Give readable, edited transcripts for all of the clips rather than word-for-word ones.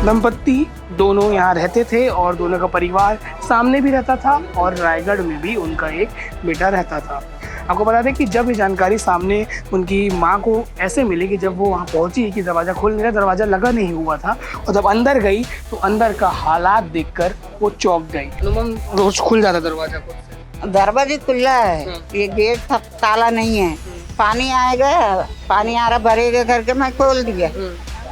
दंपत्ति दोनों यहाँ रहते थे और दोनों का परिवार सामने भी रहता था और रायगढ़ में भी उनका एक बेटा रहता था। आपको बता दें कि जब ये जानकारी सामने उनकी माँ को ऐसे मिली कि जब वो वहाँ पहुँची कि दरवाज़ा खुल नहीं रहा, दरवाज़ा लगा नहीं हुआ था, और जब अंदर गई तो अंदर का हालात देखकर वो चौंक गई। अनुमान रोज खुल जाता दरवाजा को? दरवाजा खुला है, ये गेट ताला नहीं है। पानी आएगा, पानी आ रहा भरेगा करके मैं खोल दिया,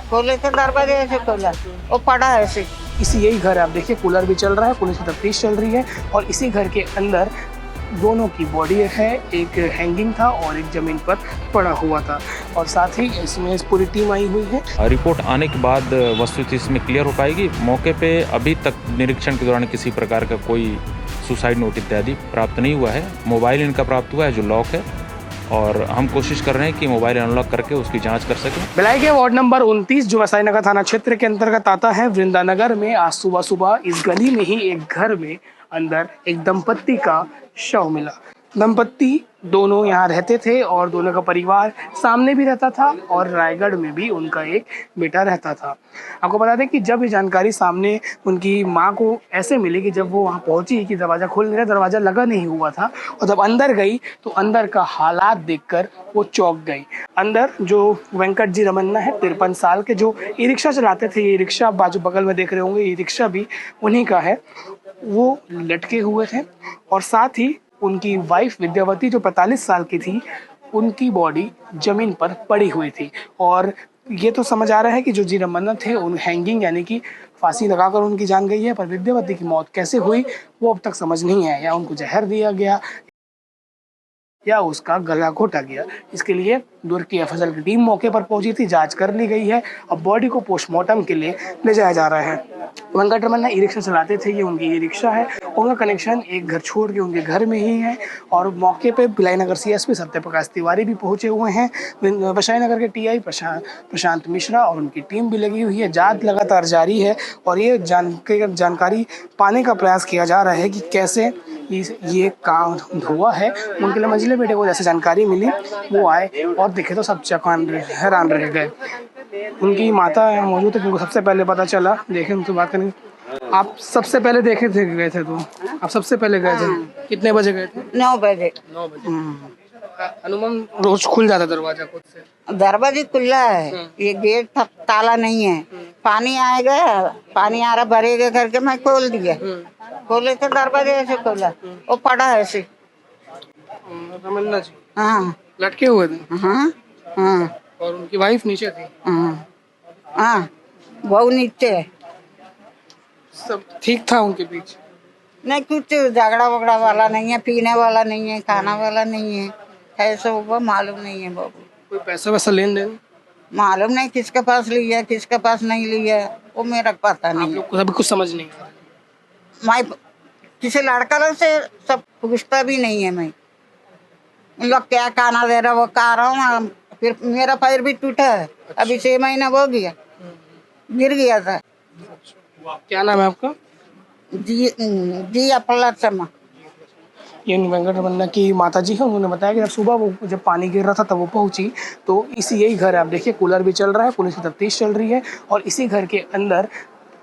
खोले तो दरवाजा ऐसे खोला, वो पड़ा है ऐसे। यही घर है, आप देखिए कूलर भी चल रहा है, पुलिस की तफ्तीश चल रही है और इसी घर के अंदर दोनों की बॉडी है, एक हैंगिंग था और एक ज़मीन पर पड़ा हुआ था और साथ ही इसमें पूरी टीम आई हुई है। रिपोर्ट आने के बाद वस्तुस्थिति इसमें क्लियर हो पाएगी। मौके पे अभी तक निरीक्षण के दौरान किसी प्रकार का कोई सुसाइड नोट इत्यादि प्राप्त नहीं हुआ है। मोबाइल इनका प्राप्त हुआ है जो लॉक है और हम कोशिश कर रहे हैं कि मोबाइल अनलॉक करके उसकी जांच कर सकें। भिलाई के वार्ड नंबर 29 जो वसाई नगर थाना क्षेत्र के अंतर्गत आता है, वृंदानगर में आज सुबह इस गली में ही एक घर में अंदर एक दंपत्ति का शव मिला। दंपत्ति दोनों यहाँ रहते थे और दोनों का परिवार सामने भी रहता था और रायगढ़ में भी उनका एक बेटा रहता था। आपको बता दें कि जब ये जानकारी सामने उनकी माँ को ऐसे मिली कि जब वो वहाँ पहुँची कि दरवाज़ा खुल नहीं रहा, दरवाज़ा लगा नहीं हुआ था, और जब अंदर गई तो अंदर का हालात देखकर वो चौंक गई। अंदर जो वेंकट जी रमन्ना है, 53 साल के, जो ई रिक्शा चलाते थे, ये रिक्शा बाजू बगल में देख रहे होंगे, ये रिक्शा भी उन्हीं का है, वो लटके हुए थे और साथ ही उनकी वाइफ विद्यावती जो 45 साल की थी, उनकी बॉडी जमीन पर पड़ी हुई थी। और ये तो समझ आ रहा है कि जो जी रमन्ना थे उन हैंगिंग यानी कि फांसी लगाकर उनकी जान गई है, पर विद्यावती की मौत कैसे हुई वो अब तक समझ नहीं है, या उनको जहर दिया गया या उसका गला घोटा गया। इसके लिए दूर की एफएसएल की टीम मौके पर पहुंची थी, जांच कर ली गई है। अब बॉडी को पोस्टमार्टम के लिए ले जाया जा रहा है। वेंकट रमन्ना ई रिक्शा चलाते थे, ये उनकी ई रिक्शा है, उनका कनेक्शन एक घर छोड़ के उनके घर में ही है। और मौके पे भिलाई नगर सीएसपी सत्यप्रकाश तिवारी भी पहुंचे हुए हैं, वसाई नगर के टीआई प्रशांत मिश्रा और उनकी टीम भी लगी हुई है। जांच लगातार जारी है और ये जानकारी पाने का प्रयास किया जा रहा है कि कैसे ये काम हुआ है। उनके लिए मंझले बेटे को जैसे जानकारी मिली वो आए और देखे तो सब हैरान रह गए। उनकी माता मौजूद है, उनको सबसे पहले पता चला। देखें उनसे बात करेंगे। आप सबसे पहले देखे थे, गए थे तो आप सबसे पहले गए थे? कितने बजे गए थे? 9 बजे। 9 बजे। अनुमान रोज खुल जाता दरवाजा खुद से? दरवाजा खुला है, ये गेट ताला नहीं है। पानी आएगा, पानी आ रहा भरेगा करके मैं खोल दिया, खोले तो दरवाजा ऐसे खोला, वो पड़ा है ऐसे। रमन्ना जी हाँ लटके हुए थे? हाँ हाँ। और उनकी वाइफ नीचे थी? हाँ बहू नीचे है। सब ठीक था उनके बीच? नहीं, कुछ झगड़ा वगड़ा वाला नहीं है, पीने वाला नहीं है, खाना वाला नहीं है, ऐसा हुआ मालूम नहीं है बाबू। कोई पैसा वैसा लेन देन मालूम नहीं किसके पास लिया किसके पास नहीं लिया, वो मेरा पता आप नहीं। लोग को अभी कुछ समझ नहीं आ रहा? मैं किसी लड़का से सब पूछता भी नहीं है। मैं उन लोग क्या खाना दे रहा वो खा रहा हूँ। फिर मेरा पैर भी टूटा है, अभी 6 महीना हो गया, गिर गया था। क्या नाम है आपका? जी अपला शर्मा। ये वेंकट रमन्ना की माता जी है, उन्होंने बताया कि जब सुबह जब पानी गिर रहा था तब वो पहुंची तो यही घर है, आप देखिए कूलर भी चल रहा है, पुलिस की तफ्तीश चल रही है और इसी घर के अंदर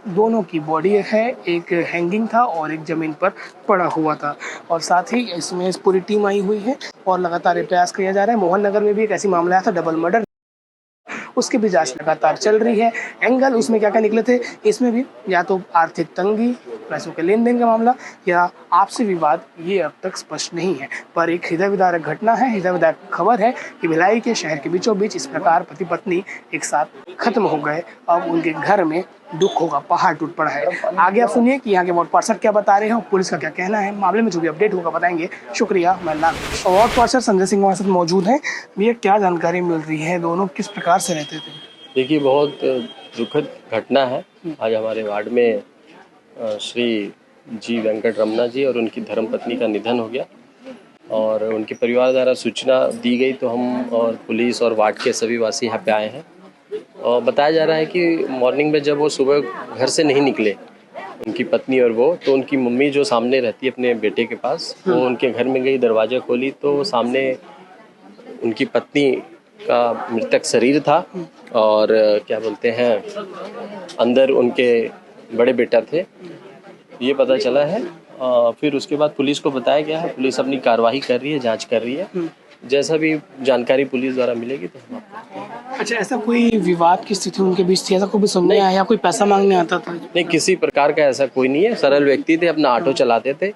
दोनों की बॉडी है, एक हैंगिंग था और एक ज़मीन पर पड़ा हुआ था और साथ ही इसमें पूरी टीम आई हुई है और लगातार प्रयास किया जा रहा है। मोहन नगर में भी एक ऐसी मामला आया था, डबल मर्डर, उसकी भी जांच लगातार चल रही है। एंगल उसमें क्या क्या निकले थे, इसमें भी या तो आर्थिक तंगी, पैसों के लेन देन का मामला या आपसी विवाद, ये अब तक स्पष्ट नहीं है। पर एक हृदय विदारक घटना है, हृदय विदारक खबर है कि भिलाई के शहर के बीचों बीच इस प्रकार पति पत्नी एक साथ खत्म हो गए। अब उनके घर में दुखों का पहाड़ टूट पड़ा है। आगे आप सुनिए कि यहाँ के वार्ड पार्षद क्या बता रहे हैं, पुलिस का क्या कहना है, मामले में जो भी अपडेट होगा बताएंगे। शुक्रिया। मैं वार्ड पार्षद संजय सिंह हमारे साथ मौजूद हैं। भैया क्या जानकारी मिल रही है, दोनों किस प्रकार से रहते थे? देखिए, बहुत दुखद घटना है। आज हमारे वार्ड में श्री जी वेंकट रमन्ना जी और उनकी धर्मपत्नी का निधन हो गया और उनके परिवार द्वारा सूचना दी गई तो हम और पुलिस और वार्ड के सभी वासी यहाँ पे आए हैं। और बताया जा रहा है कि मॉर्निंग में जब वो सुबह घर से नहीं निकले, उनकी पत्नी और वो, तो उनकी मम्मी जो सामने रहती है अपने बेटे के पास, वो उनके घर में गई, दरवाज़ा खोली तो सामने उनकी पत्नी का मृतक शरीर था और क्या बोलते हैं अंदर उनके बड़े बेटा थे, ये पता चला है। फिर उसके बाद पुलिस को बताया गया है, पुलिस अपनी कार्रवाई कर रही है, जांच कर रही है। जैसा भी जानकारी पुलिस द्वारा मिलेगी तो हम आपको। अच्छा, ऐसा कोई विवाद की स्थिति उनके बीच थी, ऐसा कोई भी सामने आया या कोई पैसा मांगने आता था? नहीं, किसी प्रकार का ऐसा कोई नहीं है। सरल व्यक्ति थे, अपना ऑटो चलाते थे,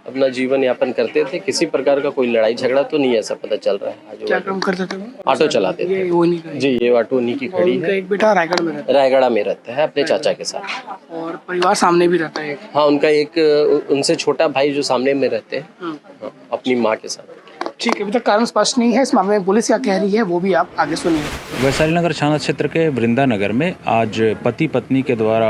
अपना जीवन यापन करते थे। किसी प्रकार का कोई लड़ाई झगड़ा तो नहीं ऐसा पता चल रहा है। क्या काम करते थे वो? ऑटो चलाते थे। ये वो नहीं था। जी, ये ऑटो उन्हीं की और खड़ी उनका है। एक बेटा रायगढ़ में रहता रायगढ़ में रहता है अपने चाचा के साथ। है और परिवार सामने भी रहता है। हाँ, उनका एक उनसे छोटा भाई जो सामने में रहते हैं, हाँ, अपनी माँ के साथ। ठीक है, अभी तक कारण स्पष्ट नहीं है। इस मामले में पुलिस क्या कह रही है वो भी आप आगे सुनिए। वैशाली नगर थाना क्षेत्र के वृंदानगर में आज पति पत्नी के द्वारा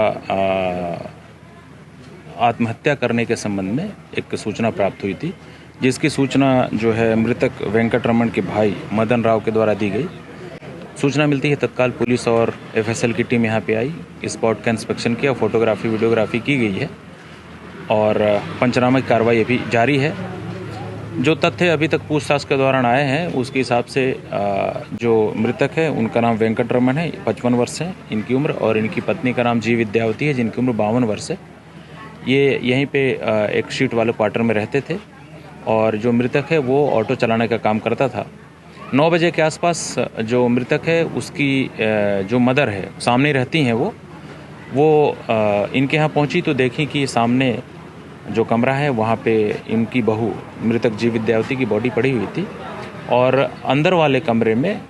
आत्महत्या करने के संबंध में एक सूचना प्राप्त हुई थी, जिसकी सूचना जो है मृतक वेंकट रमन के भाई मदन राव के द्वारा दी गई। सूचना मिलती है तत्काल पुलिस और एफएसएल की टीम यहाँ पे आई, स्पॉट का इंस्पेक्शन किया, फोटोग्राफी वीडियोग्राफी की गई है और पंचनामा की कार्रवाई अभी जारी है। जो तथ्य अभी तक पूछताछ के दौरान आए हैं उसके हिसाब से जो मृतक है उनका नाम वेंकट रमन है, 55 वर्ष है इनकी उम्र, और इनकी पत्नी का नाम जी विद्यावती है जिनकी उम्र 52 वर्ष है। ये यहीं पे एक शीट वाले क्वार्टर में रहते थे और जो मृतक है वो ऑटो चलाने का काम करता था। 9 बजे के आसपास जो मृतक है उसकी जो मदर है सामने रहती हैं, वो इनके यहाँ पहुँची तो देखी कि सामने जो कमरा है वहाँ पे इनकी बहू मृतक जी विद्यावती की बॉडी पड़ी हुई थी और अंदर वाले कमरे में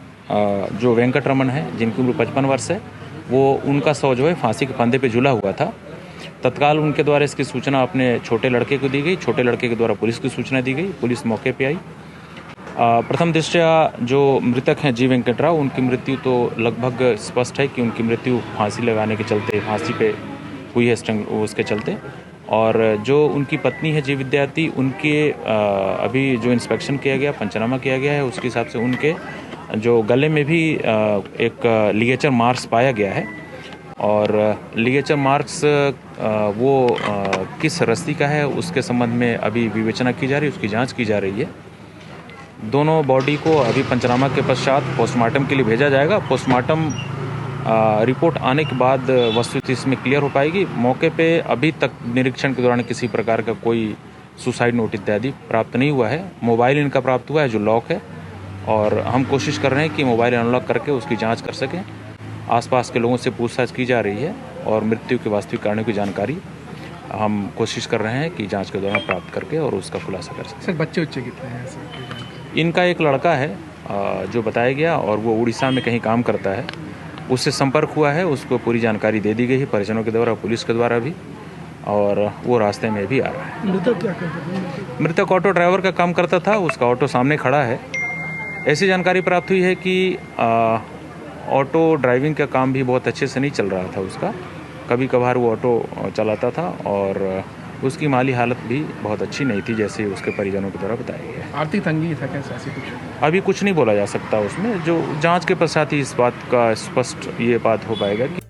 जो वेंकट रमन है जिनकी उम्र 55 वर्ष है, वो उनका शव जो है फांसी के फंदे पे झूला हुआ था। तत्काल उनके द्वारा इसकी सूचना अपने छोटे लड़के को दी गई, छोटे लड़के के द्वारा पुलिस की सूचना दी गई, पुलिस मौके पे आई। प्रथम दृष्टया जो मृतक हैं जी वेंकट राव, उनकी मृत्यु तो लगभग स्पष्ट है कि उनकी मृत्यु फांसी लगाने के चलते, फांसी पे हुई है उसके चलते। और जो उनकी पत्नी है जी विद्यावती, उनके अभी जो इंस्पेक्शन किया गया, पंचनामा किया गया है, उसके हिसाब से उनके जो गले में भी एक लिगेचर मार्क्स पाया गया है और लिगेचर मार्क्स वो किस रस्सी का है उसके संबंध में अभी विवेचना की जा रही है, उसकी जांच की जा रही है। दोनों बॉडी को अभी पंचनामा के पश्चात पोस्टमार्टम के लिए भेजा जाएगा। पोस्टमार्टम रिपोर्ट आने के बाद वस्तुस्थिति इसमें क्लियर हो पाएगी। मौके पे अभी तक निरीक्षण के दौरान किसी प्रकार का कोई सुसाइड नोट इत्यादि प्राप्त नहीं हुआ है। मोबाइल इनका प्राप्त हुआ है जो लॉक है और हम कोशिश कर रहे हैं कि मोबाइल अनलॉक करके उसकी जांच कर सकें। आसपास के लोगों से पूछताछ की जा रही है और मृत्यु के वास्तविक कारणों की जानकारी हम कोशिश कर रहे हैं कि जांच के दौरान प्राप्त करके और उसका खुलासा कर सकें। सर, बच्चे कितने हैं सर? इनका एक लड़का है जो बताया गया और वो उड़ीसा में कहीं काम करता है, उससे संपर्क हुआ है, उसको पूरी जानकारी दे दी गई है परिजनों के द्वारा, पुलिस के द्वारा भी, और वो रास्ते में भी आ रहा है। मृतक क्या करता था? मृतक ऑटो ड्राइवर का काम करता था, उसका ऑटो सामने खड़ा है। ऐसी जानकारी प्राप्त हुई है कि ऑटो ड्राइविंग का काम भी बहुत अच्छे से नहीं चल रहा था उसका, कभी कभार वो ऑटो चलाता था और उसकी माली हालत भी बहुत अच्छी नहीं थी जैसे उसके परिजनों के द्वारा बताया गया है। आर्थिक तंगी था कैसे, ऐसी कुछ? अभी कुछ नहीं बोला जा सकता उसमें, जो जांच के पश्चात ही इस बात का स्पष्ट ये बात हो पाएगा कि